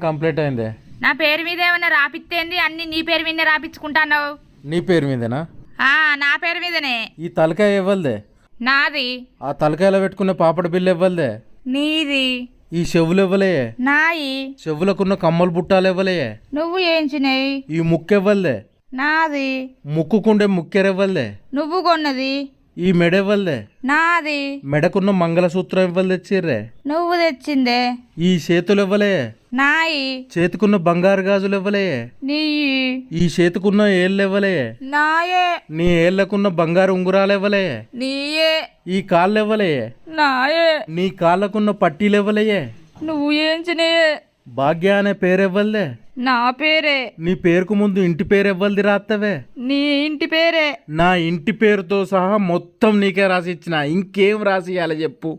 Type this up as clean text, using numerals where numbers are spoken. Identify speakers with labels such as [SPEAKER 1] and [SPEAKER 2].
[SPEAKER 1] Complete అయిందే.
[SPEAKER 2] నా పేరు మీద ఏమన్నా రాపిత్తేంది? అన్ని నీ పేరు మీద రాపించుకుంటాను.
[SPEAKER 1] నీ పేరు మీదేనా?
[SPEAKER 2] నా పేరు మీదనే.
[SPEAKER 1] ఈ తలకాయ ఇవ్వలదే.
[SPEAKER 2] నాది.
[SPEAKER 1] ఆ తలకాయలో పెట్టుకునే పాపడ బిల్లు ఇవ్వలదే.
[SPEAKER 2] నీది.
[SPEAKER 1] ఈ చెవులు ఇవ్వలే.
[SPEAKER 2] నాయి.
[SPEAKER 1] చెవులకున్న కమ్మలు బుట్టాలు ఇవ్వలే.
[SPEAKER 2] నువ్వు ఏంచినాయి?
[SPEAKER 1] ఈ ముక్కు ఇవ్వలే.
[SPEAKER 2] నాది.
[SPEAKER 1] ముక్కుకుండే ముక్కెరెవ్వలే.
[SPEAKER 2] నువ్వు కొన్నది.
[SPEAKER 1] ఈ మెడ ఇవ్వలే.
[SPEAKER 2] నాది.
[SPEAKER 1] మెడకున్న మంగళసూత్రం ఇవ్వలు తెచ్చిర్రే.
[SPEAKER 2] నువ్వు తెచ్చిందే.
[SPEAKER 1] ఈ చేతులు ఇవ్వలే.
[SPEAKER 2] నాయి.
[SPEAKER 1] చేతికున్న బంగారు గాజులు ఇవ్వలే.
[SPEAKER 2] నీ.
[SPEAKER 1] ఈ చేతికున్న ఏళ్ళు ఇవ్వలే.
[SPEAKER 2] నాయే.
[SPEAKER 1] నీ ఏళ్లకున్న బంగారు ఉంగురాలు ఇవ్వలే.
[SPEAKER 2] నీయే.
[SPEAKER 1] ఈ కాళ్ళు ఇవ్వలే.
[SPEAKER 2] నాయే.
[SPEAKER 1] నీ కాళ్ళకున్న పట్టీలు ఇవ్వలే.
[SPEAKER 2] నువ్వు ఏంచినే?
[SPEAKER 1] భాగ్య అనే పేరు ఇవ్వలే.
[SPEAKER 2] నా పేరే.
[SPEAKER 1] నీ పేరుకు ముందు ఇంటి పేరు ఇవ్వలది రాత్తవే.
[SPEAKER 2] నీ ఇంటి పేరే.
[SPEAKER 1] నా ఇంటి పేరుతో సహా మొత్తం నీకే రాసి ఇచ్చిన. ఇంకేం రాసి ఇవ్వాలి చెప్పు?